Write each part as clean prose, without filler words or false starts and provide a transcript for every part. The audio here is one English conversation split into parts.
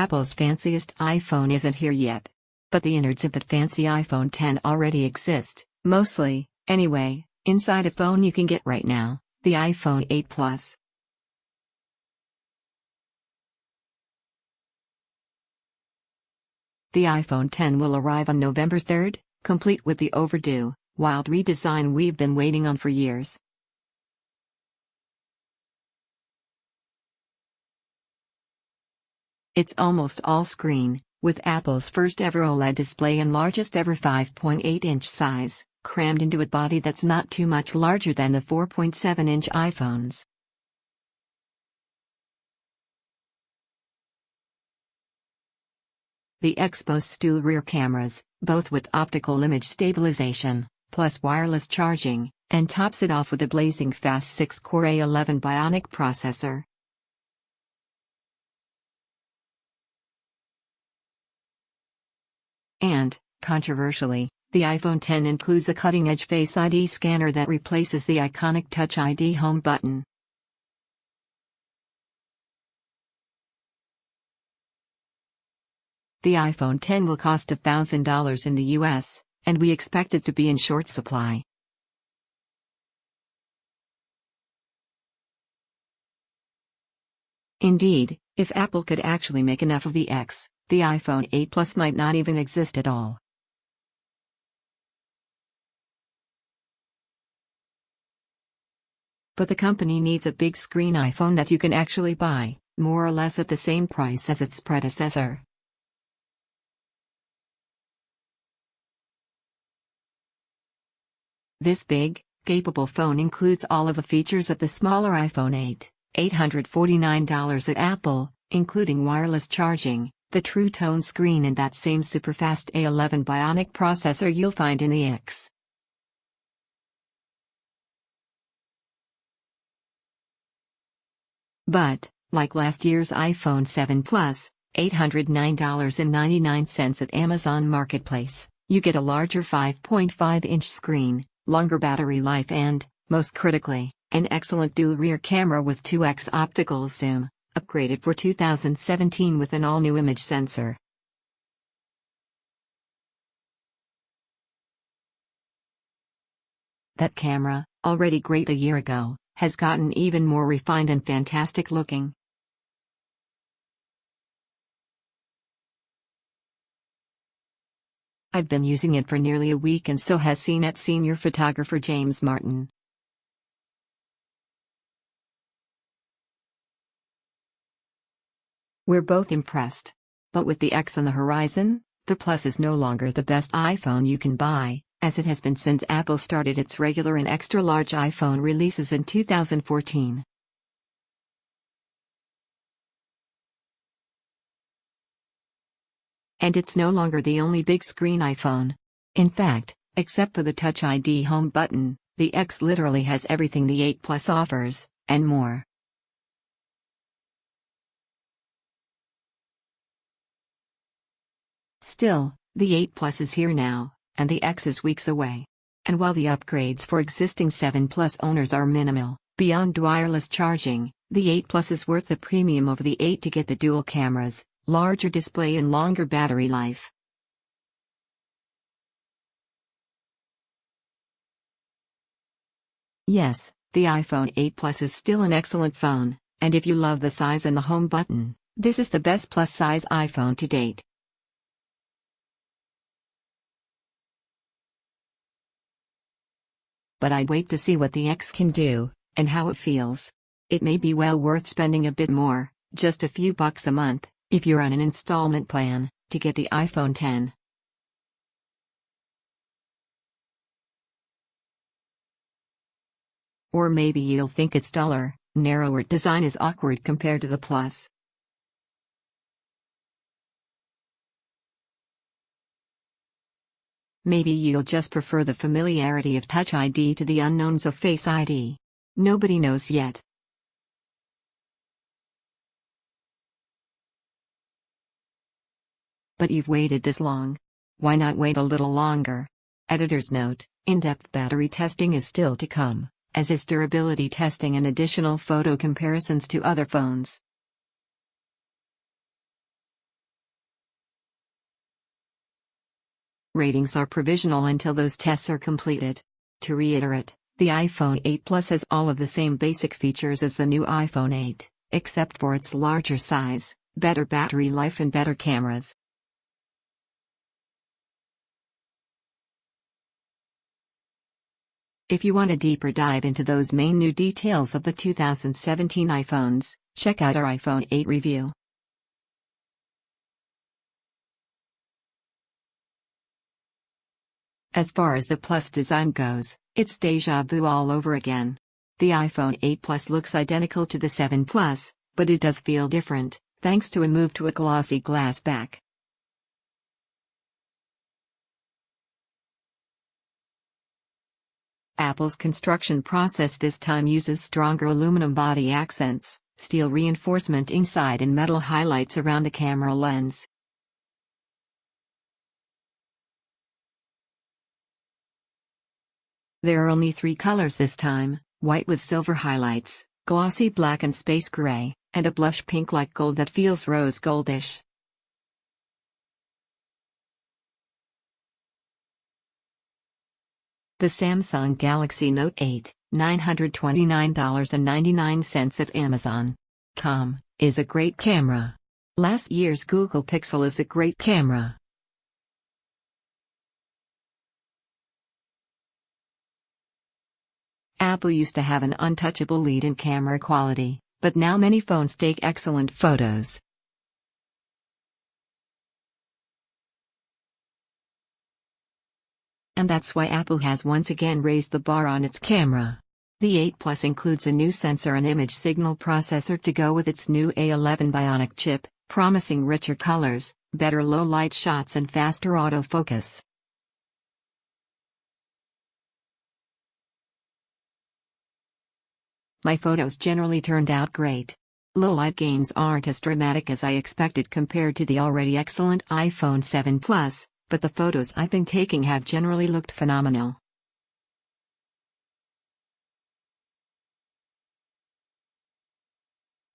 Apple's fanciest iPhone isn't here yet. But the innards of that fancy iPhone X already exist, mostly, anyway, inside a phone you can get right now, the iPhone 8 Plus. The iPhone X will arrive on November 3rd, complete with the overdue, wild redesign we've been waiting on for years. It's almost all screen, with Apple's first ever OLED display and largest ever 5.8-inch size, crammed into a body that's not too much larger than the 4.7-inch iPhones. The X boasts dual rear cameras, both with optical image stabilization, plus wireless charging, and tops it off with a blazing fast 6-core A11 Bionic processor. And, controversially, the iPhone X includes a cutting-edge Face ID scanner that replaces the iconic Touch ID home button. The iPhone X will cost $1,000 in the US, and we expect it to be in short supply. Indeed, if Apple could actually make enough of the X, the iPhone 8 Plus might not even exist at all. But the company needs a big screen iPhone that you can actually buy, more or less at the same price as its predecessor. This big, capable phone includes all of the features of the smaller iPhone 8, $849 at Apple, including wireless charging, the True Tone screen and that same super-fast A11 Bionic processor you'll find in the X. But, like last year's iPhone 7 Plus, $809.99 at Amazon Marketplace, you get a larger 5.5-inch screen, longer battery life and, most critically, an excellent dual-rear camera with 2x optical zoom, upgraded for 2017 with an all-new image sensor. That camera, already great a year ago, has gotten even more refined and fantastic looking. I've been using it for nearly a week and so has CNET senior photographer James Martin. We're both impressed. But with the X on the horizon, the Plus is no longer the best iPhone you can buy, as it has been since Apple started its regular and extra-large iPhone releases in 2014. And it's no longer the only big screen iPhone. In fact, except for the Touch ID home button, the X literally has everything the 8 Plus offers, and more. Still, the 8 Plus is here now, and the X is weeks away. And while the upgrades for existing 7 Plus owners are minimal, beyond wireless charging, the 8 Plus is worth the premium over the 8 to get the dual cameras, larger display and longer battery life. Yes, the iPhone 8 Plus is still an excellent phone, and if you love the size and the home button, this is the best plus-size iPhone to date. But I'd wait to see what the X can do, and how it feels. It may be well worth spending a bit more, just a few bucks a month, if you're on an installment plan, to get the iPhone X. Or maybe you'll think its duller, narrower design is awkward compared to the Plus. Maybe you'll just prefer the familiarity of Touch ID to the unknowns of Face ID. Nobody knows yet. But you've waited this long. Why not wait a little longer? Editor's note: in-depth battery testing is still to come, as is durability testing and additional photo comparisons to other phones. ratings are provisional until those tests are completed. To reiterate, the iPhone 8 Plus has all of the same basic features as the new iPhone 8, except for its larger size, better battery life and better cameras. If you want a deeper dive into those main new details of the 2017 iPhones, check out our iPhone 8 review. As far as the Plus design goes, it's déjà vu all over again. The iPhone 8 Plus looks identical to the 7 Plus, but it does feel different, thanks to a move to a glossy glass back. Apple's construction process this time uses stronger aluminum body accents, steel reinforcement inside and metal highlights around the camera lens. There are only 3 colors this time: white with silver highlights, glossy black and space gray, and a blush pink like gold that feels rose goldish. The Samsung Galaxy Note 8, $929.99 at Amazon.com, is a great camera. Last year's Google Pixel is a great camera. Apple used to have an untouchable lead in camera quality, but now many phones take excellent photos. And that's why Apple has once again raised the bar on its camera. The 8 Plus includes a new sensor and image signal processor to go with its new A11 Bionic chip, promising richer colors, better low-light shots and faster autofocus. My photos generally turned out great. Low-light gains aren't as dramatic as I expected compared to the already excellent iPhone 7 Plus, but the photos I've been taking have generally looked phenomenal.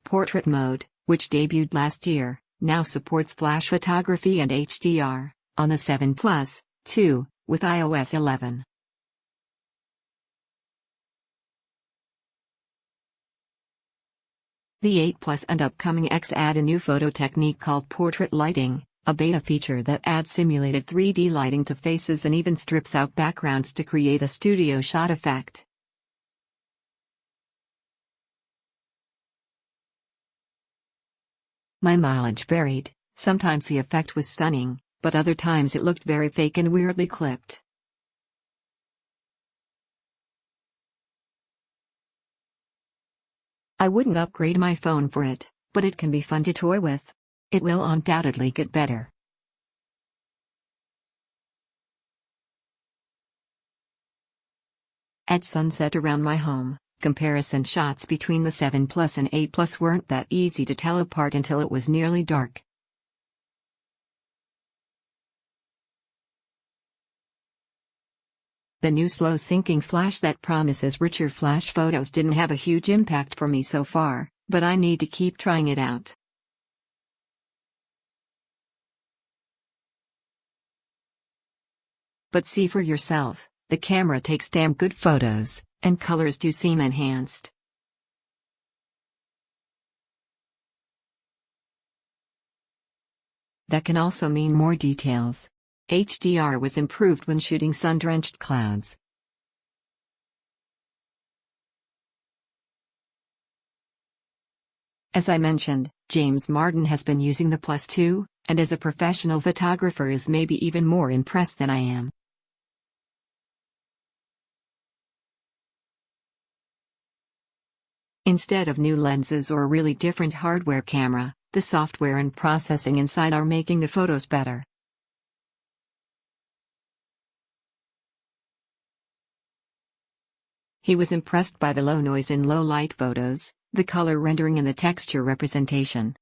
Portrait mode, which debuted last year, now supports flash photography and HDR, on the 7 Plus, too, with iOS 11. The 8 Plus and upcoming X add a new photo technique called portrait lighting, a beta feature that adds simulated 3D lighting to faces and even strips out backgrounds to create a studio shot effect. My mileage varied. Sometimes the effect was stunning, but other times it looked very fake and weirdly clipped. I wouldn't upgrade my phone for it, but it can be fun to toy with. It will undoubtedly get better. At sunset around my home, comparison shots between the 7 Plus and 8 Plus weren't that easy to tell apart until it was nearly dark. The new slow syncing flash that promises richer flash photos didn't have a huge impact for me so far, but I need to keep trying it out. But see for yourself, the camera takes damn good photos, and colors do seem enhanced. That can also mean more details. HDR was improved when shooting sun-drenched clouds. As I mentioned, James Martin has been using the Plus too, and as a professional photographer is maybe even more impressed than I am. Instead of new lenses or really different hardware camera, the software and processing inside are making the photos better. He was impressed by the low noise in low light photos, the color rendering and the texture representation.